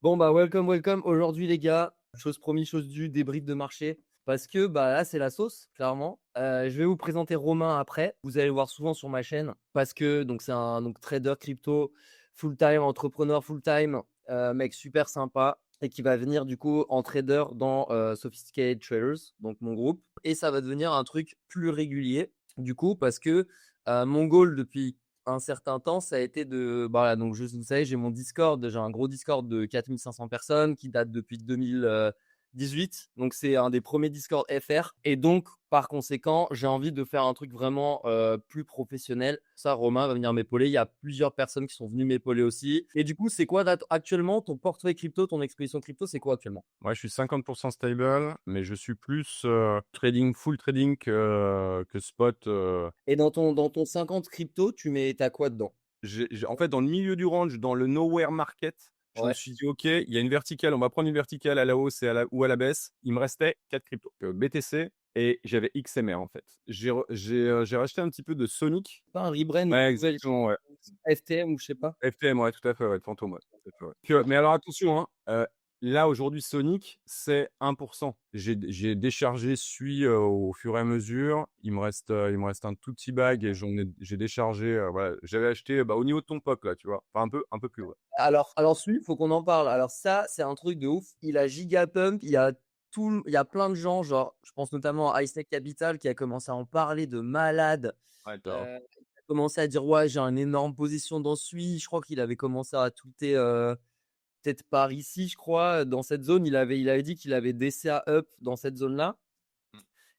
Bon, bah, welcome. Aujourd'hui, les gars, chose promise, chose due, débrief de marché. Parce que bah, là, c'est la sauce, clairement. Je vais vous présenter Romain après. Vous allez le voir souvent sur ma chaîne. Parce que donc, c'est un trader crypto, full-time, entrepreneur full-time, mec super sympa. Et qui va venir du coup en trader dans Sophisticated Traders, donc mon groupe. Et ça va devenir un truc plus régulier, du coup, parce que mon goal depuis un certain temps, ça a été de. Bah, voilà, donc, vous savez, j'ai mon Discord, j'ai un gros Discord de 4500 personnes qui date depuis 2018. Donc, c'est un des premiers Discord FR. Et donc, par conséquent, j'ai envie de faire un truc vraiment plus professionnel. Ça, Romain va venir m'épauler. Il y a plusieurs personnes qui sont venues m'épauler aussi. Et du coup, c'est quoi actuellement ton portefeuille crypto, ton exposition crypto, c'est quoi actuellement? Ouais, je suis 50% stable, mais je suis plus trading, full trading que spot. Et dans ton 50 crypto, t'as quoi dedans? En fait, dans le milieu du range, dans le nowhere market, je me Ouais. suis dit, OK, il y a une verticale, on va prendre une verticale à la hausse et ou à la baisse. Il me restait 4 cryptos. BTC et j'avais XMR en fait. J'ai racheté un petit peu de Sonic. Pas un rebrand, Ouais, une nouvelle exactement, ouais. FTM ou je sais pas. FTM, ouais, tout à fait, ouais, de Fantôme, ouais, tout à fait, ouais. Mais alors attention, hein, là aujourd'hui Sonic, c'est 1%. J'ai déchargé Sui, au fur et à mesure. Il me reste un tout petit bag et j'ai déchargé, voilà. J'avais acheté, bah, au niveau de ton pop là, tu vois? Enfin un peu plus, ouais. Alors celui, faut qu'on en parle. Alors ça, c'est un truc de ouf. Il a giga pump. Il y a plein de gens, genre, je pense notamment à Ice Capital qui a commencé à en parler de malade. Ouais, tu Il a commencé à dire ouais, j'ai une énorme position dans celui. Je crois qu'il avait commencé à tweeter peut-être par ici, je crois, dans cette zone. Il avait dit qu'il avait DCA up dans cette zone-là.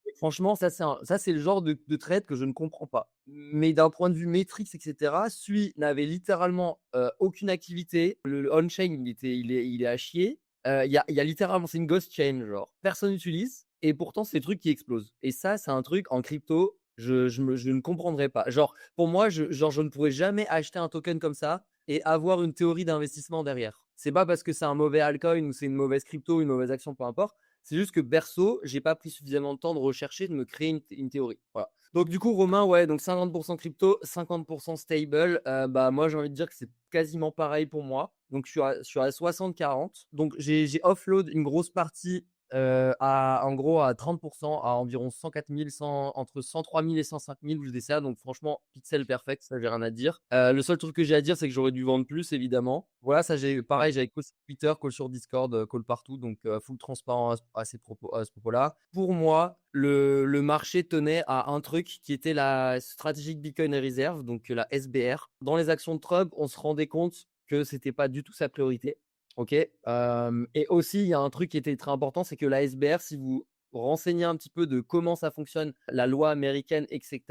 Et franchement, ça, c'est le genre de trade que je ne comprends pas. Mais d'un point de vue métriques, etc., celui n'avait littéralement aucune activité. Le on-chain, il est à chier. Il y a littéralement, c'est une ghost chain, genre. Personne n'utilise. Et pourtant, c'est des trucs qui explosent. Et ça, c'est un truc en crypto, je ne comprendrais pas. Genre, pour moi, je ne pourrais jamais acheter un token comme ça et avoir une théorie d'investissement derrière. C'est pas parce que c'est un mauvais altcoin ou c'est une mauvaise crypto, une mauvaise action, peu importe. C'est juste que perso, j'ai pas pris suffisamment de temps de rechercher, de me créer une théorie. Voilà. Donc du coup, Romain, ouais, donc 50% crypto, 50% stable. Bah moi, j'ai envie de dire que c'est quasiment pareil pour moi. Donc je suis à 60-40. Donc j'ai offload une grosse partie en gros à 30%, à environ 104 000, entre 103 000 et 105 000 je ça. Donc franchement, pixel perfect, ça j'ai rien à dire. Le seul truc que j'ai à dire, c'est que j'aurais dû vendre plus, évidemment. Voilà, ça j'ai pareil, j'avais call sur Twitter, call sur Discord, call partout, donc full transparent à ce propos-là. Pour moi, le marché tenait à un truc qui était la stratégique Bitcoin Reserve, donc la SBR. Dans les actions de Trump, on se rendait compte que c'était pas du tout sa priorité. Ok. Et aussi, il y a un truc qui était très important, c'est que la SBR, si vous renseignez un petit peu de comment ça fonctionne, la loi américaine, etc.,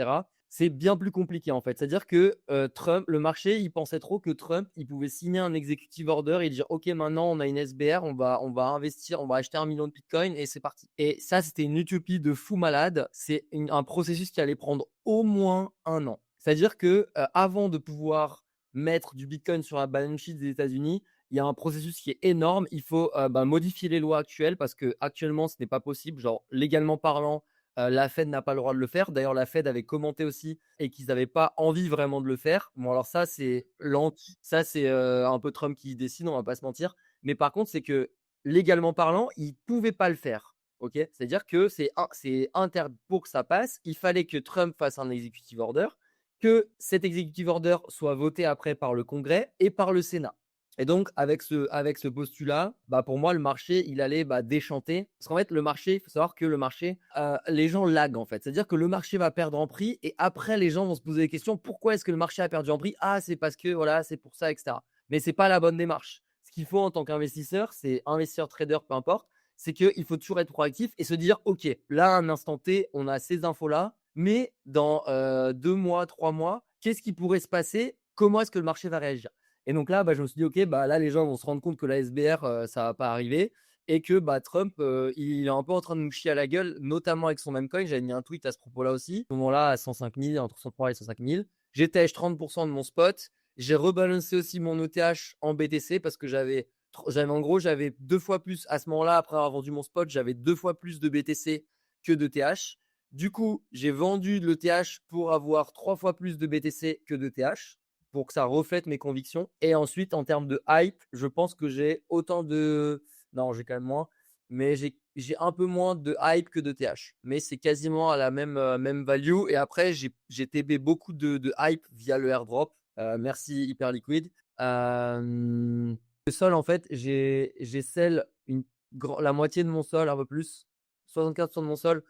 c'est bien plus compliqué en fait. C'est-à-dire que Trump, le marché, il pensait trop que Trump, il pouvait signer un executive order et dire OK, maintenant on a une SBR, on va investir, on va acheter 1 million de Bitcoin et c'est parti. Et ça, c'était une utopie de fou malade. C'est un processus qui allait prendre au moins un an. C'est-à-dire que avant de pouvoir mettre du Bitcoin sur la balance sheet des États-Unis, il y a un processus qui est énorme. Il faut modifier les lois actuelles parce que actuellement, ce n'est pas possible. Genre, légalement parlant, la Fed n'a pas le droit de le faire. D'ailleurs, la Fed avait commenté aussi et qu'ils n'avaient pas envie vraiment de le faire. Bon, alors ça, c'est ça, c'est un peu Trump qui décide, on va pas se mentir. Mais par contre, c'est que légalement parlant, ils ne pouvaient pas le faire. Ok, c'est-à-dire que c'est interdit pour que ça passe. Il fallait que Trump fasse un executive order, que cet executive order soit voté après par le Congrès et par le Sénat. Et donc, avec ce postulat, bah, pour moi, le marché, il allait déchanter. Parce qu'en fait, le marché, il faut savoir que le marché, les gens laguent en fait. C'est-à-dire que le marché va perdre en prix et après, les gens vont se poser des questions. Pourquoi est-ce que le marché a perdu en prix? Ah, c'est parce que voilà, c'est pour ça, etc. Mais c'est pas la bonne démarche. Ce qu'il faut en tant qu'investisseur, c'est investisseur, trader, peu importe, c'est qu'il faut toujours être proactif et se dire, OK, là, à un instant T, on a ces infos-là, mais dans 2 mois, 3 mois, qu'est-ce qui pourrait se passer? Comment est-ce que le marché va réagir? Et donc là, je me suis dit, OK, là, les gens vont se rendre compte que la SBR, ça va pas arriver et que Trump, il est un peu en train de nous chier à la gueule, notamment avec son meme coin. J'avais mis un tweet à ce propos-là aussi. À ce moment-là, à 105 000, entre 103 et 105 000. J'étais à 30% de mon spot. J'ai rebalancé aussi mon ETH en BTC parce que j'avais 2 fois plus à ce moment-là, après avoir vendu mon spot, j'avais 2 fois plus de BTC que de TH. Du coup, j'ai vendu de l'ETH pour avoir 3 fois plus de BTC que de TH. pour que ça reflète mes convictions. Et ensuite, en termes de hype, je pense que j'ai autant de. Non, j'ai quand même moins. Mais j'ai un peu moins de hype que de TH. Mais c'est quasiment à la même value. Et après, j'ai TB beaucoup de hype via le airdrop. Merci Hyperliquid. Le sol, en fait, j'ai sell la moitié de mon sol, un peu plus, 64% de mon sol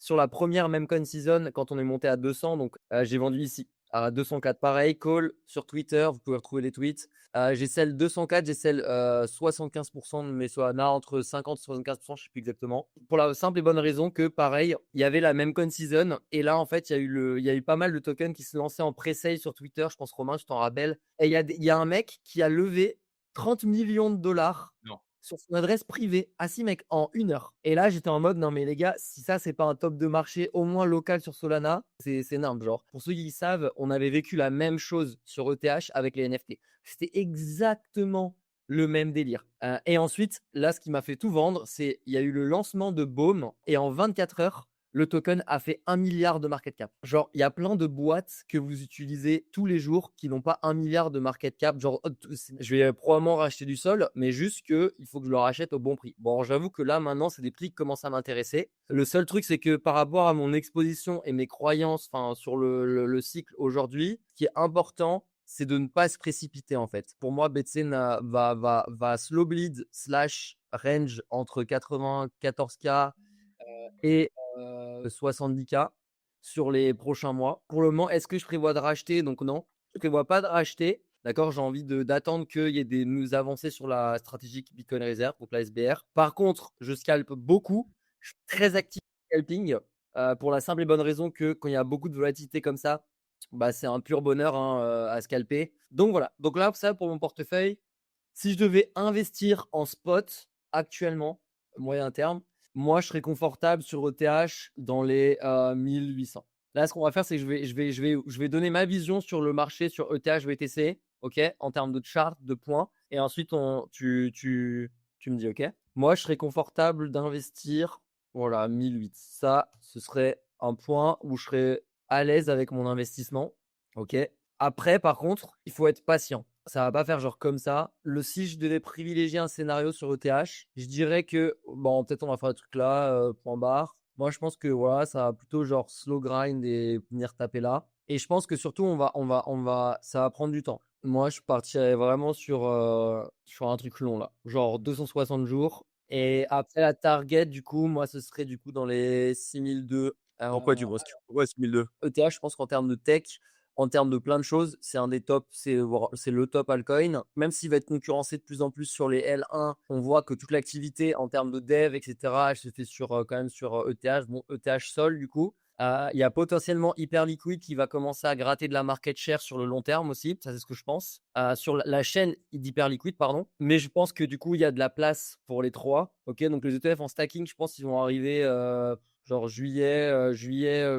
sur la première memcoin season quand on est monté à 200. Donc, j'ai vendu ici à 204. Pareil, call sur Twitter, vous pouvez retrouver les tweets. J'ai sell 204, j'ai sell 75% de mes Solana, entre 50 et 75%, je ne sais plus exactement. Pour la simple et bonne raison que, pareil, il y avait la memcoin season. Et là, en fait, il y a eu pas mal de tokens qui se lançaient en pré-sale sur Twitter. Je pense, Romain, je t'en rappelle. Et il y a un mec qui a levé 30 millions de dollars Non. sur son adresse privée. Ah si, mec, en 1 heure. Et là, j'étais en mode, non, mais les gars, si ça, c'est pas un top de marché, au moins local sur Solana, c'est nimble. Genre, pour ceux qui savent, on avait vécu la même chose sur ETH avec les NFT. C'était exactement le même délire. Et ensuite, là, ce qui m'a fait tout vendre, c'est il y a eu le lancement de Baume et en 24 heures, le token a fait 1 milliard de market cap. Genre, il y a plein de boîtes que vous utilisez tous les jours qui n'ont pas 1 milliard de market cap. Genre, je vais probablement racheter du sol, mais juste qu'il faut que je le rachète au bon prix. Bon, j'avoue que là, maintenant, c'est des prix qui commencent à m'intéresser. Le seul truc, c'est que par rapport à mon exposition et mes croyances sur le cycle aujourd'hui, ce qui est important, c'est de ne pas se précipiter en fait. Pour moi, BTC va slow bleed / range entre 94K et 70K sur les prochains mois. Pour le moment, est-ce que je prévois de racheter? Donc non, je ne prévois pas de racheter. D'accord, j'ai envie d'attendre qu'il y ait des avancées sur la stratégie Bitcoin Reserve, donc la SBR. Par contre, je scalpe beaucoup. Je suis très actif en scalping pour la simple et bonne raison que quand il y a beaucoup de volatilité comme ça, bah, c'est un pur bonheur à scalper. Donc voilà. Donc là, ça pour mon portefeuille. Si je devais investir en spot actuellement, moyen terme, moi, je serais confortable sur ETH dans les 1800. Là, ce qu'on va faire, c'est que je vais donner ma vision sur le marché sur ETH, BTC, ok, en termes de chart, de points. Et ensuite, tu me dis, ok. Moi, je serais confortable d'investir, voilà, 1008. Ça, ce serait un point où je serais à l'aise avec mon investissement, ok. Après, par contre, il faut être patient. Ça va pas faire genre comme ça. Si je devais privilégier un scénario sur ETH, je dirais que bon, peut-être on va faire le truc là, point barre. Moi, je pense que voilà, ça va plutôt genre slow grind et venir taper là. Et je pense que surtout, ça va prendre du temps. Moi, je partirais vraiment sur un truc long là, genre 260 jours. Et après la target, du coup, moi, ce serait du coup dans les 6002. Pourquoi tu penses pourquoi 6002? ETH, je pense qu'en termes de tech, en termes de plein de choses, c'est un des tops, c'est le top altcoin. Même s'il va être concurrencé de plus en plus sur les L1, on voit que toute l'activité en termes de dev, etc., elle se fait quand même sur ETH. Bon, ETH Sol, du coup. Il y a potentiellement Hyperliquid qui va commencer à gratter de la market share sur le long terme aussi. Ça, c'est ce que je pense. Sur la chaîne d'Hyperliquid, pardon. Mais je pense que du coup, il y a de la place pour les trois. Ok, donc les ETF en stacking, je pense qu'ils vont arriver genre juillet,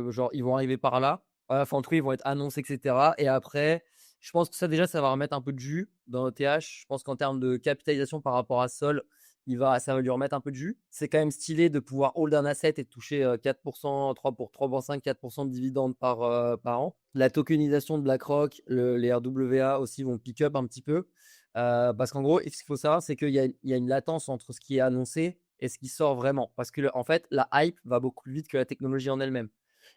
genre ils vont arriver par là. Enfin, en tout cas, ils vont être annoncés, etc. Et après, je pense que ça, déjà, ça va remettre un peu de jus dans ETH. Je pense qu'en termes de capitalisation par rapport à Sol, ça va lui remettre un peu de jus. C'est quand même stylé de pouvoir hold un asset et de toucher 4%, 3,5, 4% de dividendes par an. La tokenisation de BlackRock, les RWA aussi vont pick up un petit peu. Parce qu'en gros, ce qu'il faut savoir, c'est qu'il y a une latence entre ce qui est annoncé et ce qui sort vraiment. Parce que, en fait, la hype va beaucoup plus vite que la technologie en elle-même.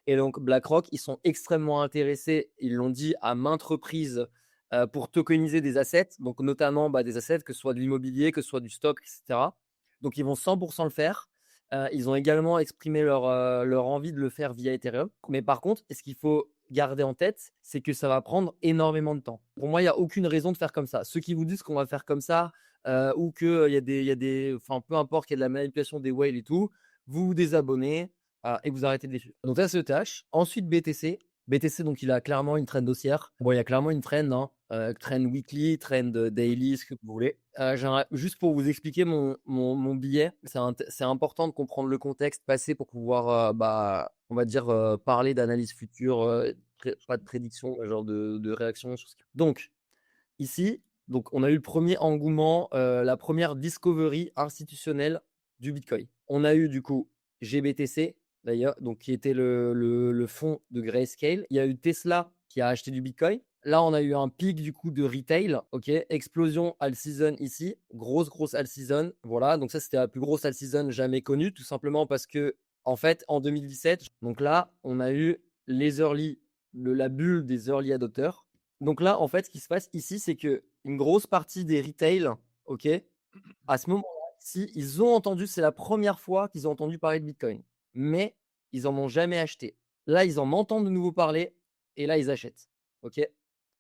Et donc, BlackRock, ils sont extrêmement intéressés, ils l'ont dit à maintes reprises, pour tokeniser des assets, donc notamment des assets, que ce soit de l'immobilier, que ce soit du stock, etc. Donc, ils vont 100% le faire. Ils ont également exprimé leur envie de le faire via Ethereum. Mais par contre, ce qu'il faut garder en tête, c'est que ça va prendre énormément de temps. Pour moi, il n'y a aucune raison de faire comme ça. Ceux qui vous disent qu'on va faire comme ça, ou qu'il y a des. Enfin, peu importe qu'il y a de la manipulation des whales et tout, vous vous désabonnez et vous arrêtez de les suivre. Donc, ça, c'est ETH. Ensuite, BTC. BTC, donc, il a clairement une trend haussière. Bon, il y a clairement une trend, hein. Trend weekly, trend daily, ce que vous voulez. Juste pour vous expliquer mon billet, c'est important de comprendre le contexte passé pour pouvoir, on va dire, parler d'analyse future, pas de prédiction, genre de réaction sur ce qui. Donc, ici, on a eu le premier engouement, la première discovery institutionnelle du Bitcoin. On a eu du coup GBTC, d'ailleurs, donc qui était le fonds de Grayscale. Il y a eu Tesla qui a acheté du Bitcoin. là, on a eu un pic du coup de retail, ok, explosion all season ici, grosse all season, voilà. Donc ça, c'était la plus grosse all season jamais connue, tout simplement parce que en fait, en 2017, donc là, on a eu les early, la bulle des early adopters. Donc là, en fait, ce qui se passe ici, c'est que une grosse partie des retail, ok, à ce moment-là, si ils ont entendu, c'est la première fois qu'ils ont entendu parler de Bitcoin, mais ils en ont jamais acheté. Là, ils en entendent de nouveau parler et là, ils achètent. Ok.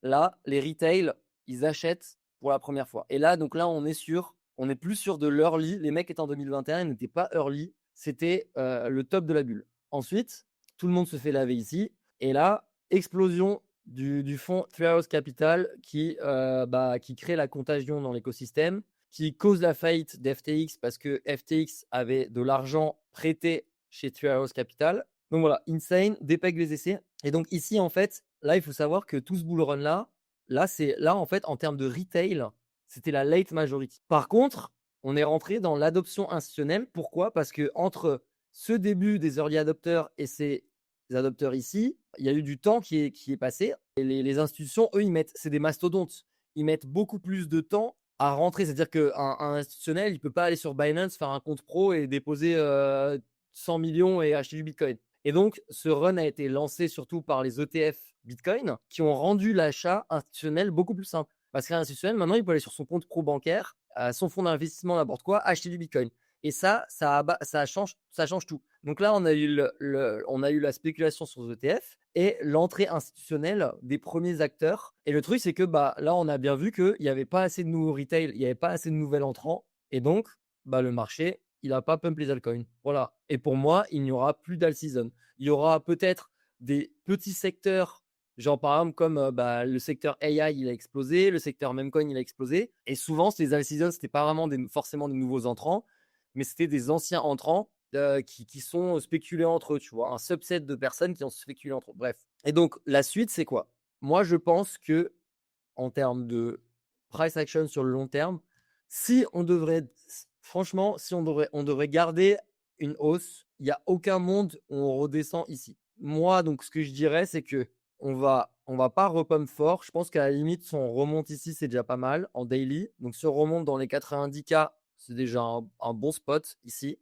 Là, les retail, ils achètent pour la première fois. Et là, donc là, on est plus sur de l'early. Les mecs étaient en 2021, ils n'étaient pas early. C'était le top de la bulle. Ensuite, tout le monde se fait laver ici. Et là, explosion du fonds Treehouse Capital qui crée la contagion dans l'écosystème, qui cause la faillite d'FTX parce que FTX avait de l'argent prêté chez Treehouse Capital. Donc voilà, insane, dépègue les essais. Et donc ici, en fait, là, il faut savoir que tout ce bull run là, en fait, en termes de retail, c'était la late majority. Par contre, on est rentré dans l'adoption institutionnelle. Pourquoi? Parce que entre ce début des early adopters et ces adopteurs ici, il y a eu du temps qui est passé. Et les institutions, eux, c'est des mastodontes. Ils mettent beaucoup plus de temps à rentrer. C'est-à-dire qu'un institutionnel, il ne peut pas aller sur Binance, faire un compte pro et déposer 100 millions et acheter du Bitcoin. Et donc, ce run a été lancé surtout par les ETF Bitcoin qui ont rendu l'achat institutionnel beaucoup plus simple. Parce qu'un institutionnel, maintenant, il peut aller sur son compte pro bancaire, son fonds d'investissement, n'importe quoi, acheter du Bitcoin. Et ça change tout. Donc là, on a eu la spéculation sur les ETF et l'entrée institutionnelle des premiers acteurs. Et le truc, c'est que là, on a bien vu qu'il n'y avait pas assez de nouveaux retail, il n'y avait pas assez de nouveaux entrants. Et donc, le marché, il n'a pas pump les altcoins. Voilà. Et pour moi, il n'y aura plus d'all season. Il y aura peut-être des petits secteurs, genre par exemple comme le secteur AI, il a explosé, le secteur memecoin, il a explosé. Et souvent, ces all season, c'était pas vraiment forcément des nouveaux entrants, mais c'était des anciens entrants qui sont spéculés entre eux, tu vois, un subset de personnes qui ont spéculé entre eux. Bref. Et donc, la suite, c'est quoi? Moi, je pense que en termes de price action sur le long terme, si on devrait, franchement, si on devrait garder une hausse, il n'y a aucun monde où on redescend ici. Moi, donc, ce que je dirais, c'est que on va pas repump fort. Je pense qu'à la limite, si on remonte ici, c'est déjà pas mal en daily. Donc, si on remonte dans les 90K, c'est déjà un bon spot ici.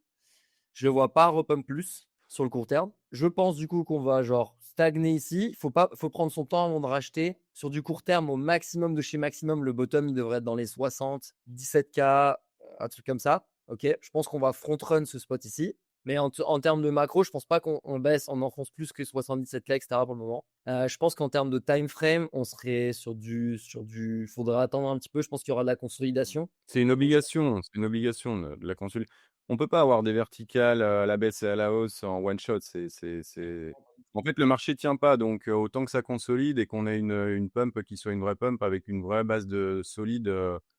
Je ne vois pas repump plus sur le court terme. Je pense du coup qu'on va genre stagner ici. Faut prendre son temps avant de racheter. Sur du court terme, au maximum de chez maximum, le bottom il devrait être dans les 60, 17K, un truc comme ça. Ok, je pense qu'on va front run ce spot ici. Mais en termes de macro, je pense pas qu'on baisse, on enfonce plus que 77K, etc. pour le moment. Je pense qu'en termes de time frame, on serait faudrait attendre un petit peu. Je pense qu'il y aura de la consolidation. C'est une obligation, de la consul on peut pas avoir des verticales, à la baisse et à la hausse en one shot. C'est en fait, le marché tient pas, donc autant que ça consolide et qu'on ait une pump qui soit une vraie pump avec une vraie base de solide,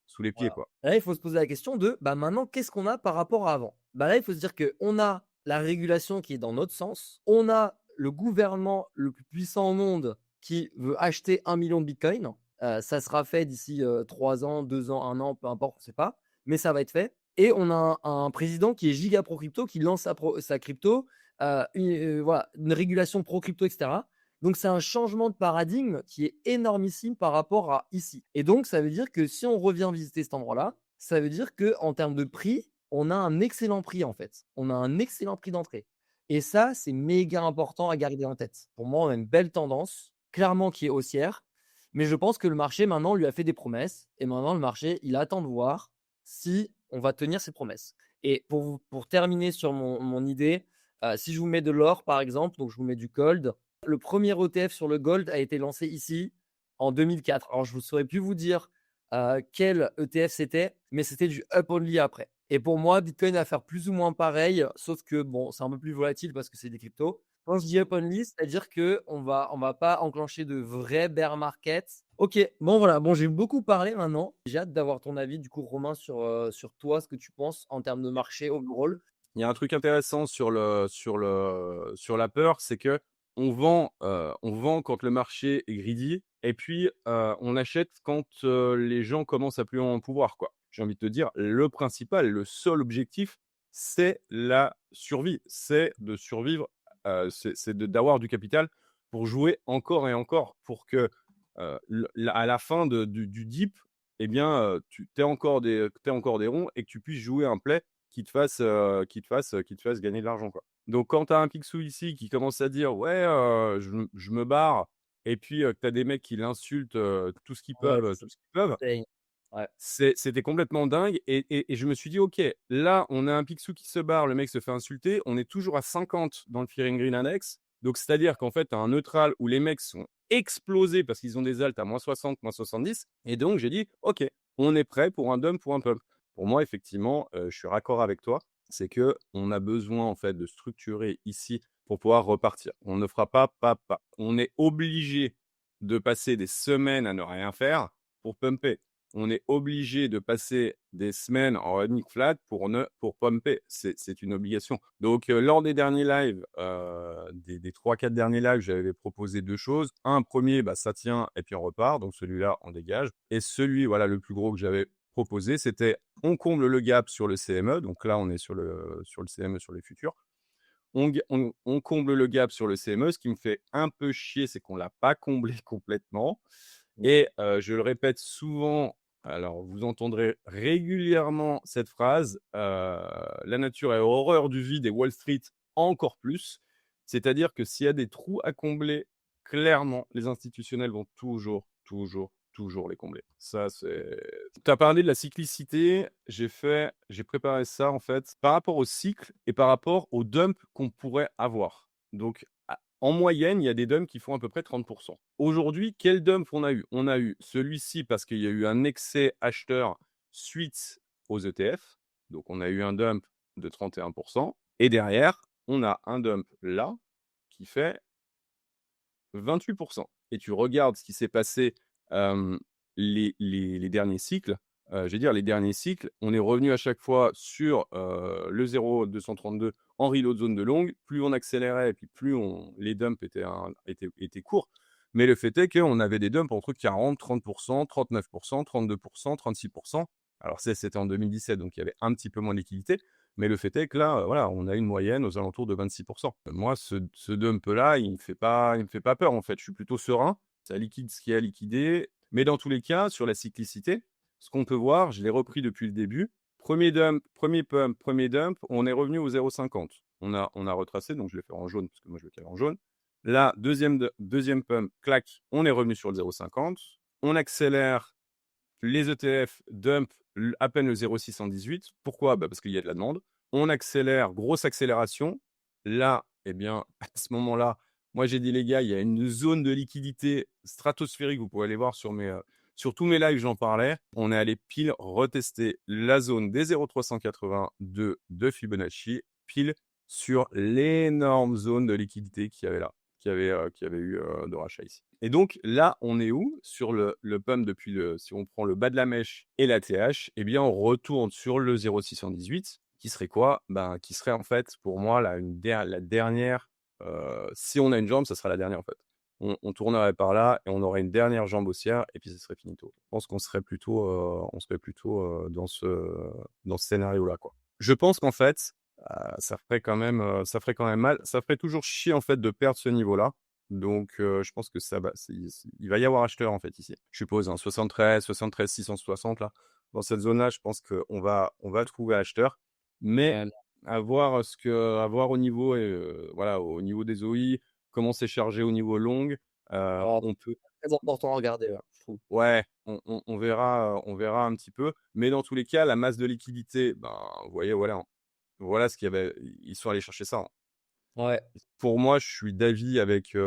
sous les pieds, Voilà. quoi. Là, il faut se poser la question de maintenant, qu'est-ce qu'on a par rapport à avant? Là, il faut se dire qu'on a la régulation qui est dans notre sens. On a le gouvernement le plus puissant au monde qui veut acheter 1 million de bitcoin. Ça sera fait d'ici 3 ans, 2 ans, 1 an, peu importe, on ne sait pas. Mais ça va être fait. Et on a un président qui est giga pro crypto, qui lance sa crypto, voilà, une régulation pro crypto, etc. Donc, c'est un changement de paradigme qui est énormissime par rapport à ici. Et donc, ça veut dire que si on revient visiter cet endroit-là, ça veut dire qu'en termes de prix, on a un excellent prix en fait. On a un excellent prix d'entrée. Et ça, c'est méga important à garder en tête. Pour moi, on a une belle tendance, clairement qui est haussière. Mais je pense que le marché, maintenant, lui a fait des promesses. Et maintenant, le marché, il attend de voir si on va tenir ses promesses. Et pour terminer sur mon idée, si je vous mets de l'or, par exemple, donc je vous mets du gold, le premier ETF sur le gold a été lancé ici en 2004. Alors, je ne saurais plus vous dire quel ETF c'était, mais c'était du up only après. Et pour moi, Bitcoin va faire plus ou moins pareil, sauf que bon, c'est un peu plus volatile parce que c'est des cryptos. Quand je dis up only, c'est-à-dire qu'on va pas enclencher de vrai bear market. Ok, bon voilà, bon j'ai beaucoup parlé maintenant. J'ai hâte d'avoir ton avis du coup, Romain, sur toi, ce que tu penses en termes de marché overall. Il y a un truc intéressant sur la peur, c'est que on vend quand le marché est greedy et puis, on achète quand, les gens commencent à plus en pouvoir, quoi. J'ai envie de te dire, le principal, le seul objectif, c'est la survie. C'est de survivre, c'est d'avoir du capital pour jouer encore et encore, pour que, à la fin du dip, eh bien, tu aies encore des ronds et que tu puisses jouer un play qui te fasse gagner de l'argent, quoi. Donc quand tu as un Picsou ici qui commence à dire: «Ouais, je me barre» et puis, que tu as des mecs qui l'insultent, tout ce qu'ils Ouais, peuvent, c'est tout ce qu'ils peuvent, insane. Ouais. c'était complètement dingue et je me suis dit: «OK, là, on a un Picsou qui se barre, le mec se fait insulter, on est toujours à 50 dans le Fear and Greed Index». Donc c'est-à-dire qu'en fait, tu as un neutral où les mecs sont explosés parce qu'ils ont des alts à -60, -70 et donc j'ai dit: «OK, on est prêt pour un dump ou un pump». Pour moi, effectivement, je suis raccord avec toi, c'est qu'on a besoin en fait de structurer ici pour pouvoir repartir. On ne fera pas pas, pas. On est obligé de passer des semaines à ne rien faire pour pumper. On est obligé de passer des semaines en running flat pour pumper. C'est une obligation. Donc, lors des derniers lives, des 3-4 derniers lives, j'avais proposé 2 choses. Un premier, bah, ça tient et puis on repart, donc celui-là, on dégage et celui, voilà, le plus gros que j'avais proposé, c'était on comble le gap sur le CME, donc là, on est sur le CME sur les futurs. On comble le gap sur le CME. Ce qui me fait un peu chier, c'est qu'on l'a pas comblé complètement Mmh. et je le répète souvent, alors vous entendrez régulièrement cette phrase, la nature est horreur du vide et Wall Street encore plus. C'est-à-dire que s'il y a des trous à combler, clairement, les institutionnels vont toujours, toujours, toujours les combler. Ça, c'est tu as parlé de la cyclicité, j'ai préparé ça, en fait, par rapport au cycle et par rapport aux dumps qu'on pourrait avoir. Donc en moyenne, il y a des dumps qui font à peu près 30. Aujourd'hui, quel dump on a eu? On a eu celui-ci parce qu'il y a eu un excès acheteur suite aux ETF. Donc, on a eu un dump de 31 et derrière, on a un dump là qui fait 28. Et tu regardes ce qui s'est passé, les derniers cycles, je veux dire les derniers cycles, on est revenu à chaque fois sur, le 0,232 en reload zone de longue. Plus on accélérait et puis plus les dumps étaient courts. Mais le fait est qu'on avait des dumps entre 40, 30, 39, 32, 36. Alors ça, c'était en 2017, donc il y avait un petit peu moins de liquidité. Mais le fait est que là, voilà, on a une moyenne aux alentours de 26. Moi, ce dump-là, il me fait pas peur, en fait. Je suis plutôt serein. Ça liquide ce qui est à liquider. Mais dans tous les cas, sur la cyclicité, ce qu'on peut voir, je l'ai repris depuis le début. Premier dump, premier pump, premier dump, on est revenu au 0,50. On a retracé, donc je l'ai fait en jaune, parce que moi, je le calais en jaune. Là, deuxième pump, clac, on est revenu sur le 0,50. On accélère, les ETF dump à peine le 0,618. Pourquoi? Bah, parce qu'il y a de la demande. On accélère, grosse accélération. Là, eh bien, à ce moment-là, moi j'ai dit les gars, il y a une zone de liquidité stratosphérique. Vous pouvez aller voir sur tous mes lives, j'en parlais. On est allé pile retester la zone des 0,382 de Fibonacci, pile sur l'énorme zone de liquidité qu'il y avait là, qui avait eu de rachat ici. Et donc là, on est où? Sur le pump si on prend le bas de la mèche et la TH, eh bien, on retourne sur le 0,618 qui serait quoi? Ben, qui serait en fait, pour moi, la dernière, si on a une jambe, ça sera la dernière en fait. On tournerait par là et on aurait une dernière jambe haussière et puis ce serait finito. Je pense qu'on serait plutôt dans ce scénario-là, quoi. Je pense qu'en fait, ça ferait quand même mal. Ça ferait toujours chier en fait de perdre ce niveau-là. Donc, je pense que il va y avoir acheteur en fait ici. Je suppose, hein, 73, 660 là. Dans cette zone-là, je pense qu'on va trouver acheteur. Mais Ouais, à voir au niveau, voilà, au niveau des OI, comment c'est chargé au niveau long. alors, On peut, très important à regarder, ouais, je trouve. ouais, on verra un petit peu. Mais dans tous les cas, la masse de liquidité, ben, vous voyez, voilà, hein. Voilà ce qu'il y avait. Ils sont allés chercher ça, hein. Ouais, Pour moi, je suis d'avis avec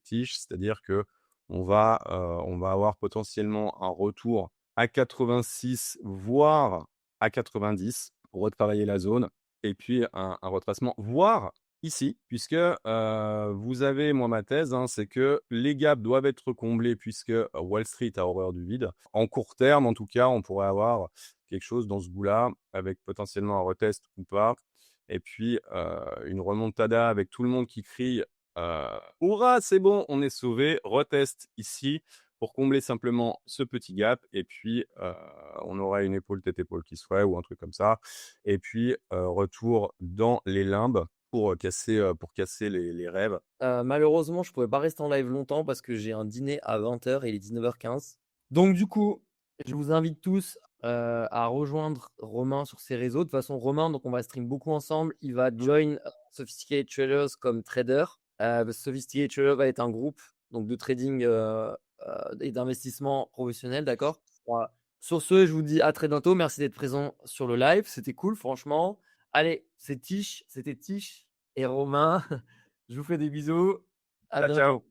Tish, c'est-à-dire qu'on va avoir potentiellement un retour à 86, voire à 90 pour retravailler la zone et puis un retracement, voire ici, puisque, vous avez moi ma thèse, hein, c'est que les gaps doivent être comblés puisque, Wall Street a horreur du vide. En court terme, en tout cas, on pourrait avoir quelque chose dans ce goût-là avec potentiellement un retest ou pas et puis, une remontada avec tout le monde qui crie, «Hourra, c'est bon, on est sauvé!» Retest ici pour combler simplement ce petit gap et puis, on aura une épaule tête-épaule qui se ferait ou un truc comme ça et puis, retour dans les limbes pour casser les rêves. Malheureusement, je pouvais pas rester en live longtemps parce que j'ai un dîner à 20h et il est 19h15. Donc du coup, je vous invite tous à rejoindre Romain sur ses réseaux. De toute façon, Romain, donc on va stream beaucoup ensemble. Il va join Sophisticated Traders comme trader. Sophisticated Traders va être un groupe donc de trading et d'investissement professionnel, d'accord? Voilà. Sur ce, je vous dis à très bientôt. Merci d'être présent sur le live. C'était cool, franchement. Allez, c'était Tish et Romain. Je vous fais des bisous. À Ciao, bientôt. ciao.